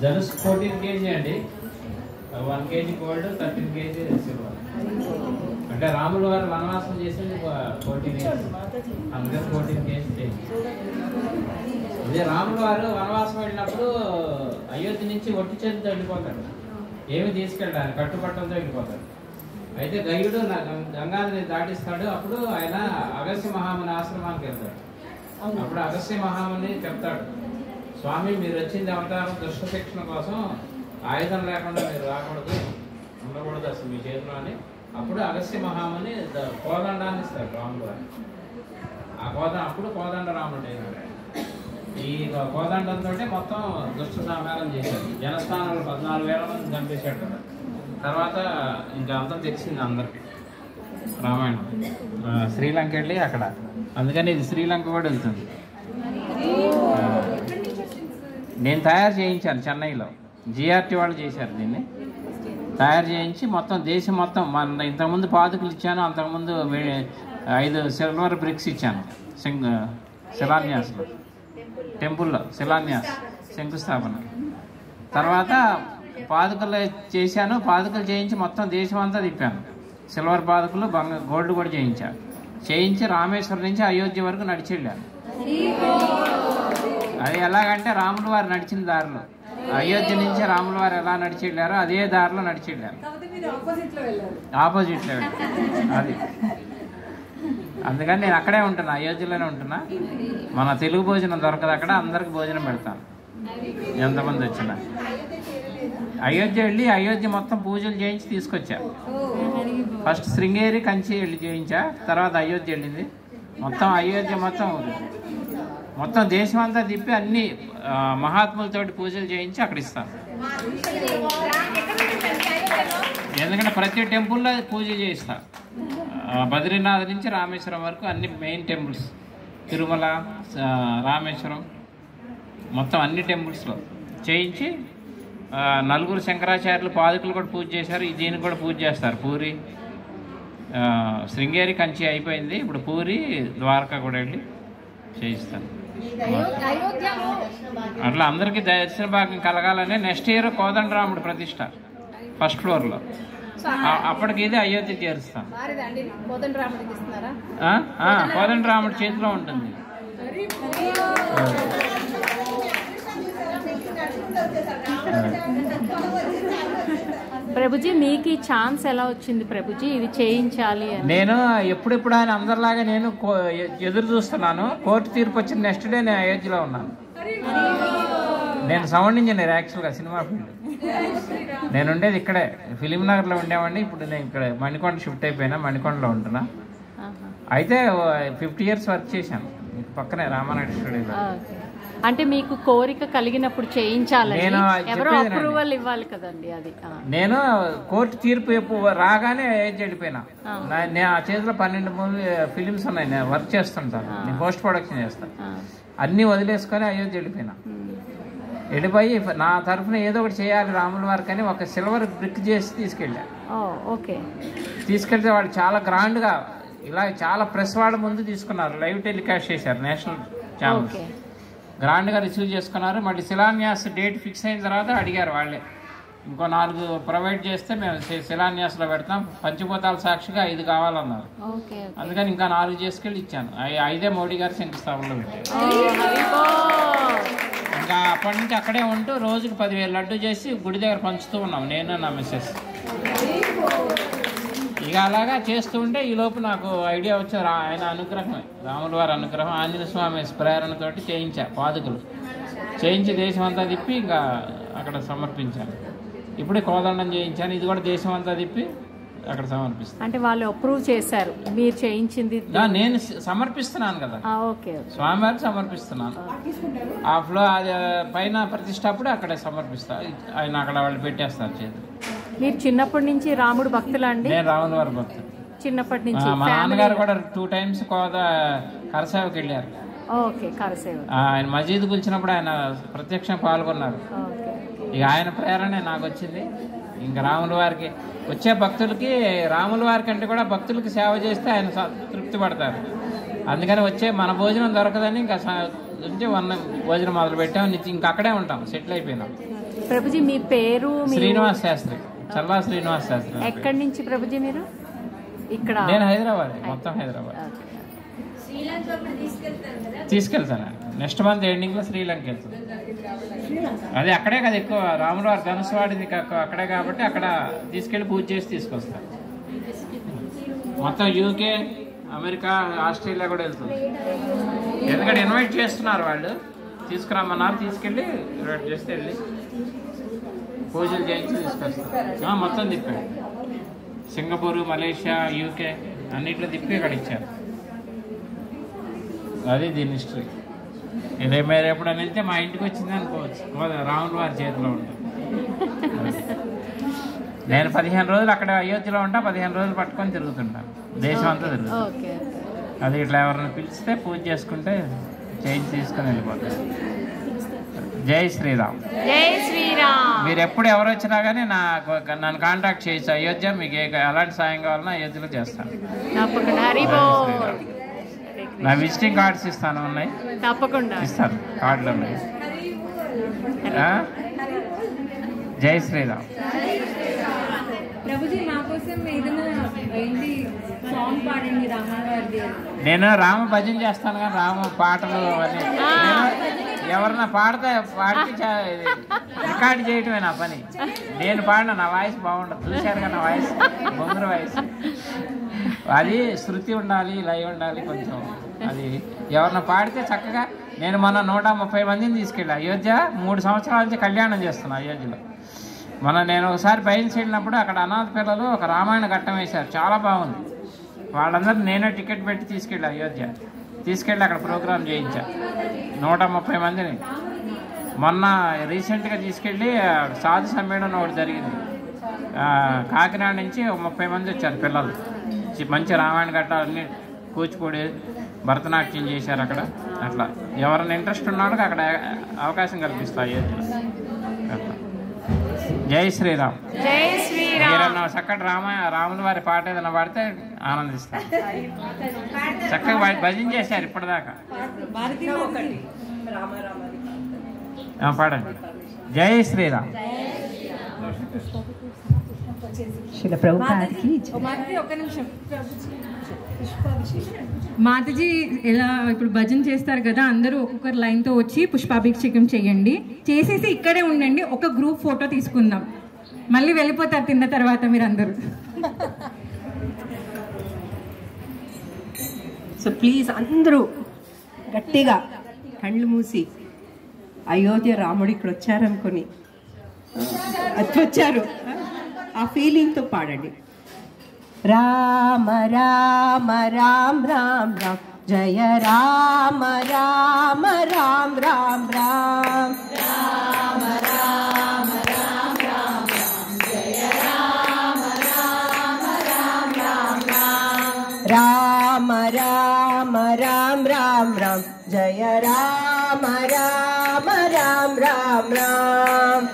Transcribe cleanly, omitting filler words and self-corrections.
Dhanush 14 kg అండి, 1 kg gold, 13 kg silver. అంటే రాముల వారు వనవాసం చేసింది 14 years, అందుకని 14 kg చేయండి. అదే రాముల వారు వనవాసం వెళ్ళినప్పుడు అయోధ్య నుంచి ఒట్టి చేతితో వెళ్ళిపోతాడు, ఏమి తీసుకెళ్ళడానికి కట్టుబట్టలతో వెళ్ళిపోతాడు. అయితే గయుడు గంగానదిని దాటిస్తాడు. అప్పుడు ఆయన అగస్త్య మహాముని ఆశ్రమానికి వెళ్తాడు. అప్పుడు అగస్త్య మహాముని చెప్తాడు, స్వామి మీరు వచ్చింది అవతారం దుష్ట శిక్షణ కోసం, ఆయుధం లేకుండా మీరు రాకూడదు, ఉండకూడదు అసలు మీ చేతిలో అని. అప్పుడు అగస్త్య మహాముని కోదండాన్ని ఇస్తాడు రాముడు వారు. ఆ అప్పుడు కోదండ రాముడు అయినాడు. ఈ కోదండంతో మొత్తం దుష్ట సంహారం చేశాడు. జనస్థానంలో 14,000 మంది చంపేశాడు కదా. తర్వాత ఇంకా అంతా తెలిసింది అందరికి రామాయణం. శ్రీలంక వెళ్ళి అక్కడ, అందుకని ఇది శ్రీలంక కూడా వెళ్తుంది. నేను తయారు చేయించాను చెన్నైలో, జిఆర్టీ వాళ్ళు చేశారు దీన్ని. తయారు చేయించి మొత్తం దేశం మొత్తం మన ఇంతకుముందు పాదుకులు ఇచ్చాను, అంతకుముందు 5 సిల్వర్ బ్రిక్స్ ఇచ్చాను శిలాన్యాస్లో, టెంపుల్లో శిలాన్యాస్ శంకుస్థాపన. తర్వాత పాదుకలు చేశాను, పాదుకలు చేయించి మొత్తం దేశం అంతా తిప్పాను. సిల్వర్ పాదుకలు, గోల్డ్ కూడా చేయించి రామేశ్వరం నుంచి అయోధ్య వరకు నడిచి వెళ్ళాను. అది ఎలాగంటే రాముల వారు నడిచిన దారిలో, అయోధ్య నుంచి రాముల వారు ఎలా నడిచి వెళ్ళారో అదే దారిలో నడిచి వెళ్ళారు. ఆపోజిట్లో వెళ్ళారు అది. అందుకని నేను అక్కడే ఉంటున్నా, అయోధ్యలోనే ఉంటున్నా. మన తెలుగు భోజనం దొరకదు అక్కడ, అందరికి భోజనం పెడతాను ఎంతమంది వచ్చినా. అయోధ్య వెళ్ళి అయోధ్య మొత్తం పూజలు చేయించి తీసుకొచ్చా. ఫస్ట్ శృంగేరి కంచి వెళ్ళి చేయించా, తర్వాత అయోధ్య వెళ్ళింది. మొత్తం అయోధ్య మొత్తం దేశం అంతా తిప్పి అన్ని మహాత్ములతోటి పూజలు చేయించి అక్కడ ఇస్తాను. ఎందుకంటే ప్రతి టెంపుల్లో పూజ చేయిస్తా. బద్రీనాథ్ నుంచి రామేశ్వరం వరకు అన్ని మెయిన్ టెంపుల్స్, తిరుమల, రామేశ్వరం, మొత్తం అన్ని టెంపుల్స్లో చేయించి 4 శంకరాచార్యులు పాదుకులు కూడా పూజ చేశారు. దీనికి కూడా పూజ చేస్తారు. పూరి, శృంగేరి, కంచి అయిపోయింది. ఇప్పుడు పూరి, ద్వారకా కూడా వెళ్ళి చేయిస్తాను. అట్లా అందరికీ దర్శన భాగ్యం కలగాలని నెక్స్ట్ ఇయర్ కోదండరాముడు ప్రతిష్ట ఫస్ట్ ఫ్లోర్లో. అప్పటికి ఇది అయోధ్య చేరుస్తాను. కోదండరాముడి చేతిలో ఉంటుంది. ప్రభుజీ మీకు ఈ ఛాన్స్ ఎలా వచ్చింది ప్రభుజీ ఇది చేయించాలి అని? నేను ఎప్పుడెప్పుడు ఆయన అందరిలాగా నేను ఎదురు చూస్తున్నాను. కోర్టు తీర్పు వచ్చిన నెక్స్ట్ డే నేను అయోధ్యలో ఉన్నాను. నేను సౌండ్ ఇంజనీర్ యాక్చువల్గా, సినిమా ఫీల్డ్. నేను ఉండేది ఇక్కడే ఫిలిం నగర్లో ఉండేవాడిని. ఇప్పుడు నేను ఇక్కడ మణికొండ షిఫ్ట్ అయిపోయినా, మణికొండలో ఉంటున్నా. అయితే 50 years వర్క్ చేశాను పక్కనే రామానాయుడు స్టూడియోలో. అంటే మీకు కోరిక కలిగినప్పుడు చేయించాలని ఎవరో అప్రూవల్ ఇవ్వాలి కదండి. అది నేను కోర్టు తీర్పు రాగానే అయోధ్య వెళ్ళిపోయినా. నేను ఆ చేతిలో 12 ఫిలిమ్స్ ఉన్నాయి, నేను వర్క్ చేస్తుంటాను, నేను పోస్ట్ ప్రొడక్షన్ చేస్తాను. అన్నీ వదిలేసుకొని అయోధ్య వెళ్ళిపోయినా. వెళ్ళిపోయి నా తరఫున ఏదో ఒకటి చేయాలి రాముల వారికి అని ఒక సిల్వర్ బ్రిక్ చేసి తీసుకెళ్ళా. తీసుకెళ్తే వాళ్ళు చాలా గ్రాండ్గా ఇలా చాలా ప్రెస్ వాళ్ళ ముందు తీసుకున్నారు, లైవ్ టెలికాస్ట్ చేశారు నేషనల్ ఛానల్స్. గ్రాండ్గా రిసీవ్ చేసుకున్నారు. మళ్ళీ శిలాన్యాస్ డేట్ ఫిక్స్ అయిన తర్వాత అడిగారు వాళ్ళే, ఇంకో 4 ప్రొవైడ్ చేస్తే మేము శిలాన్యాస్లో పెడతాం, పంచభూతాల సాక్షిగా 5 కావాలన్నారు. అందుకని ఇంకా 4 చేసుకెళ్ళి ఇచ్చాను. 5 మోడీ గారు శంకుస్థాపనలో పెట్టారు. ఇంకా అప్పటి నుంచి అక్కడే ఉంటూ రోజుకి 10,000 లడ్డు చేసి గుడి దగ్గర పంచుతూ ఉన్నాం, నేను నా మిస్సెస్. ఇక అలాగా చేస్తూ ఉంటే ఈలోపు నాకు ఐడియా వచ్చారు, ఆయన అనుగ్రహమే, రాముల వారి అనుగ్రహం, ఆంజనేయ స్వామి ప్రేరణతోటి చేయించా. పాదుకలు చేయించి దేశం అంతా తిప్పి ఇంకా అక్కడ సమర్పించాను. ఇప్పుడే కోదండం చేయించాను, ఇది కూడా దేశం అంతా తిప్పి అక్కడ సమర్పిస్తాను. అంటే వాళ్ళు అప్రూవ్ చేశారు మీరు చేయించింది? నేను సమర్పిస్తున్నాను కదా, స్వామివారికి సమర్పిస్తున్నాను. ఆ ఫ్లో అది పైన ప్రతిష్టప్పుడు అక్కడే సమర్పిస్తా, ఆయన అక్కడ వాళ్ళు పెట్టేస్తారు చేతులు. మీరు చిన్నప్పటి నుంచి రాముడు భక్తులా అండి? నేను రాముల వారి భక్తులు చిన్నప్పటి నుంచి. మా నాన్నగారు కూడా 2 times కరసేవకి వెళ్ళారు. ఆయన మసీదు కూల్చినప్పుడు ఆయన ప్రత్యక్షంగా పాల్గొన్నారు. ఇక ఆయన ప్రేరణే నాకు వచ్చింది. ఇంకా రాముల వారికి వచ్చే భక్తులకి, రాముల వారి కంటే కూడా భక్తులకి సేవ చేస్తే ఆయన తృప్తి పడతారు. అందుకని వచ్చే మన భోజనం దొరకదని ఇంకా నుంచి భోజనం మొదలు పెట్టాం, ఇంకా అక్కడే ఉంటాం, సెటిల్ అయిపోయినాం. ప్రభుజీ మీ పేరు? శ్రీనివాస్ శాస్త్రి, చల్లా శ్రీనివాస్ శాస్త్రి. ఎక్కడి నుంచి ప్రభుజీ మీరు? ఇక్కడ నేను హైదరాబాద్, మొత్తం హైదరాబాద్. తీసుకెళ్తాను నెక్స్ట్ మంత్ ఎండింగ్ లో శ్రీలంక వెళ్తాను. అదే అక్కడే కదా ఎక్కువ, రాములు వారి ధనుసు వాడింది అక్కడే కాబట్టి అక్కడ తీసుకెళ్లి పూజ చేసి తీసుకొస్తాను. మొత్తం యూకే, అమెరికా, ఆస్ట్రేలియా కూడా వెళ్తుంది. ఎందుకంటే ఇన్వైట్ చేస్తున్నారు వాళ్ళు, తీసుకురమ్మన్నారు, తీసుకెళ్ళి ఇన్వైట్ చేస్తే వెళ్ళి పూజలు చేయించి తీసుకొస్తాం. మొత్తం తిప్పాడు, సింగపూర్, మలేషియా, యూకే అన్నిట్లో తిప్పి ఇక్కడ ఇచ్చారు. అది దీని హిస్టరీ. ఇదే మీరు ఎప్పుడైనా వెళ్తే మా ఇంటికి వచ్చింది అనుకోవచ్చు, రాముల వారి చేతిలో ఉంటుంది. నేను 15 రోజులు అక్కడ అయోధ్యలో ఉంటా, 15 రోజులు పట్టుకొని తిరుగుతుంటాను, దేశం అంతా తిరుగుతాను. అది ఇట్లా ఎవరైనా పిలిస్తే పూజ చేసుకుంటే చేయించి తీసుకొని వెళ్ళిపోతాను. జై శ్రీరామ్. జై శ్రీరామ్. మీరు ఎప్పుడు ఎవరు వచ్చినా కానీ నన్ను కాంటాక్ట్ చేయొచ్చు అయోధ్య. మీకు ఎలాంటి సాయం కావాలన్నా అయోధ్యలో చేస్తాను. నా విజిటింగ్ కార్డ్స్ ఇస్తాను, ఉన్నాయి, తప్పకుండా ఇస్తాను, కార్డులు ఉన్నాయి. జై శ్రీరామ్. నేను రామ భజన చేస్తాను కానీ రామ పాటలు అని ఎవరన్నా పాడితే రికార్డ్ చేయటమే నా పని. నేను పాడిన నా వాయిస్ బాగుండదు, చూశారుగా నా వాయిస్ బొమ్మర వాయిస్. అది శృతి ఉండాలి, లయ ఉండాలి కొంచెం. అది ఎవరన్నా పాడితే చక్కగా. నేను మొన్న 130 మందిని తీసుకెళ్ళి అయోధ్య, 3 సంవత్సరాల నుంచి కళ్యాణం చేస్తున్నా అయోధ్యలో. నేను ఒకసారి బయలుదేరినప్పుడు అక్కడ అనాథ పిల్లలు ఒక రామాయణ ఘట్టం వేశారు, చాలా బాగుంది. వాళ్ళందరూ నేనే టికెట్ పెట్టి తీసుకెళ్ళి అయోధ్య తీసుకెళ్ళి అక్కడ ప్రోగ్రాం చేయించా 130 మందిని. మొన్న రీసెంట్గా తీసుకెళ్ళి సాధు సమ్మేళనం ఒకటి జరిగింది, కాకినాడ నుంచి 30 మంది వచ్చారు పిల్లలు. మంచి రామాయణ ఘట్టాలన్నీ కూచిపూడి, భరతనాట్యం చేశారు అక్కడ. అట్లా ఎవరైనా ఇంట్రెస్ట్ ఉన్నాడో అక్కడ అవకాశం కల్పిస్తాయి అయోధ్యలో. అట్లా జై శ్రీరామ్. జై శ్రీరామ్. మీరన్నా చక్కటి రాముల వారి పాట ఏదైనా పాడితే ఆనందిస్తాను. చక్కగా భజన చేశారు ఇప్పటిదాకా. పాడండి. జై శ్రీరామ్. మాతాజీ ఎలా ఇప్పుడు భజన చేస్తారు కదా, అందరూ ఒక్కొక్కరు లైన్తో వచ్చి పుష్పాభిషేకం చేయండి, చేసేసి ఇక్కడే ఉండండి, ఒక గ్రూప్ ఫోటో తీసుకుందాం, మళ్ళీ వెళ్ళిపోతారు తిన్న తర్వాత మీరు అందరూ. సో ప్లీజ్ అందరూ గట్టిగా కళ్ళు మూసి అయోధ్య రాముడు ఇక్కడ వచ్చారనుకొని వచ్చారు ఆ ఫీలింగ్తో పాడండి. రామ రామ రామ్ రామ్ రామ్ జయ రామ రామ రామ్ రామ్ రామ్ రామ రామ రామ్ రామ్ రామ్ జయ రామ రామ రామ్ రామ్ రామ్ రామ రామ రామ్ రామ్ రామ్ జయ రామ రామ రామ్ రామ్ రామ్